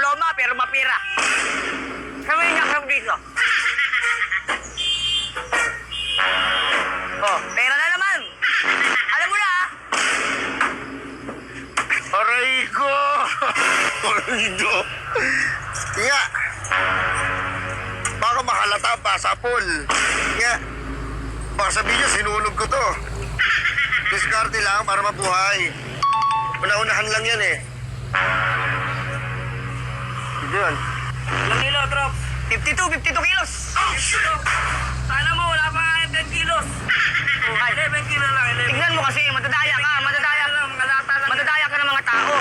diploma pero mapira. Sabihin niya kami dito. Oh, pera na naman. Alam mo na ah. Aray ko! Ordo! Nga! Baka mahalata pa sa pool. Nga! Baka sabihin niya, sinulog ko to. Diskarte lang para mabuhay. Una-unahan lang yan eh. Diyan. Ilang kilo, trop? 52 kilos. Sana mo, wala pa 10 kilos. Ay, 11 kilo lang. Tingnan mo kasi, matadaya ka, matadaya lang. Matadaya ka ng mga tao.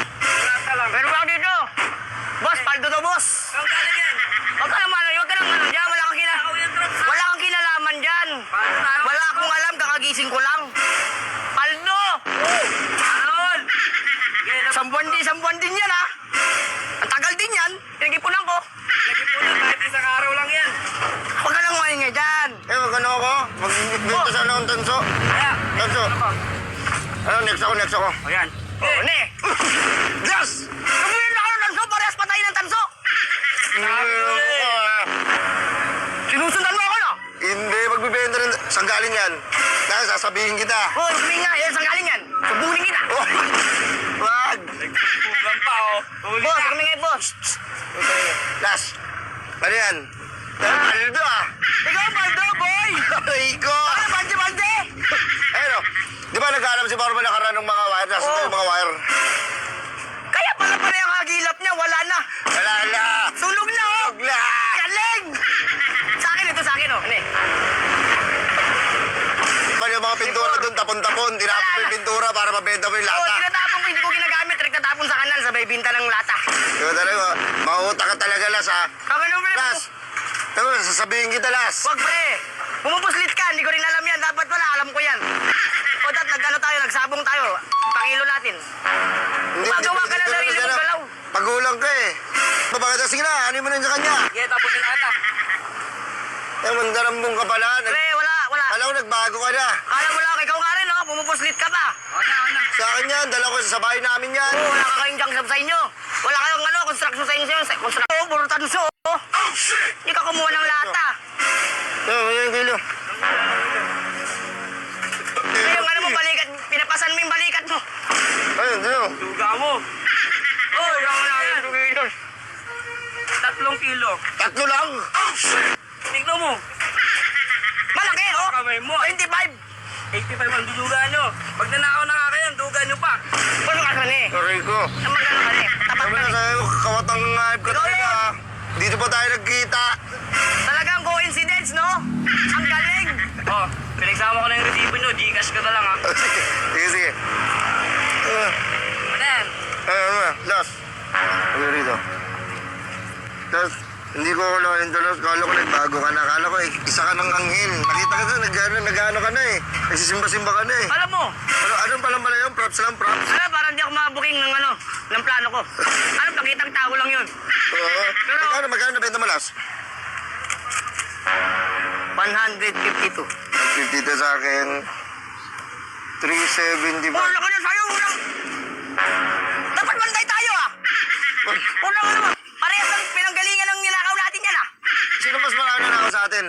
Pero ako dito. Boss, paldo to, boss. Huwag ka na yan. Huwag ka na malay, huwag ka na malay dyan. Wala kang kinalaman dyan. Wala akong alam, kakagising ko lang. Paldo! Anon! Isang buwan din yan, ha? Ang tagal din yan. Pinagipunan ko. Pinagipunan kahit isang araw lang yan. Huwag ka lang maingay dyan. Eh, wag ano ako. Magbibigto sana akong tanso. Kaya, Tanso. Ano, next ako. ayan. Oh, ne! Yes! Tumingin na kayo ng tanso, parehas patay ng tanso. Sinusundan mo ako, no? Hindi, magbibenta rin. Saan galing yan? Dahil sasabihin kita. Oh, tumingin nga, yan, saan galing yan? Subunin kita. Oh, wag! Nagsusugan pa, oh. Boss, tumingin, boss. Okay, last. Ano yan? Paldo ah! Ikaw, paldo, boy! Aray ko! Ano, bande? Ayun o. Di ba naghanap si Barba nakaraan ng mga wire? Nasa tayo yung mga wire? Kaya pala yung hagilap niya, wala na. Wala na! Sunog na, oh! Huwag na! Galing! Sa akin, oh. Ano eh? Paano yung mga pintura doon, tapon-tapon? Tinapon mo yung pintura para mabenta mo yung Oo, lata. tinatapon ko, hindi ko ginagamit. Nagtatapon sa kanal, sabay binta ng lata. Diba talaga, mahuta ka talaga, Las ha? Kakano, pre? Las! Diba, sasabihin kita, Las. Wag, pre. Pumupuslit ka, hindi ko rin alam yan. Dapat wala, alam ko yan. O, nagsabong tayo. Pakilo natin. Magawa ka na sarili mong galaw. Pagulang ka eh. Babagata, sige na, ano mo na sa kanya? Sige, tapusin ata. Eh, mandarambong ka pala. Pre, wala. Alam ko, nagbago ka na. Kala mo lang, ikaw nga rin, no? Pumupuslit ka pa. Wala. Sa akin yan, dala ko sa bahay namin yan. Oo, wala ka kayong junk shop sa inyo. Wala kayong construction sa inyo. Construction, puro tanso. Hindi ka kumuha ng lata. Yung kilo. Yung balikat, pinapasan mo yung balikat mo. Ayun, dito. Duga mo. Oh, yung 2 kilos. 3 kilo. 3 lang. Tignan mo. Malaki, oh. Kamay mo. 25. 85 ang duduga nyo. Pag nanakaw na nga kayo, duga nyo pa. Paano ka sani? Aray ko. Naman gano'n ka rin. Tapat Sabi ka na rin. sa'yo, kawatang hype ka Ikaw talaga. yun. Dito pa tayo nagkita. Talagang coincidence, no? Ang galing. Oh, pinagsama ko na yung resibo nyo. Gcash ko na lang, ha? Sige. Ano yan? Ano na, last. Ano rito? Last, hindi ko na-endorse. Kala ko nagbago ka na. Kala ko isa ka ng anghel. Nakita ka na, nag-ano ka na eh. Nagsisimba-simba ka na eh. Alam mo, Anong pala yun? Props lang, props. parang di ako mabuking ng plano ko. Pakitang tao lang yun. Oo. Magkano nabenta mo last? 152. 52 sa akin. 370 ba? Wala ka na sa'yo, unang. Dapat bantay tayo, ah. Unang. Parehas ang pinanggalingan ng nilakaw natin yan, ah. Sino mas marami na ako sa atin?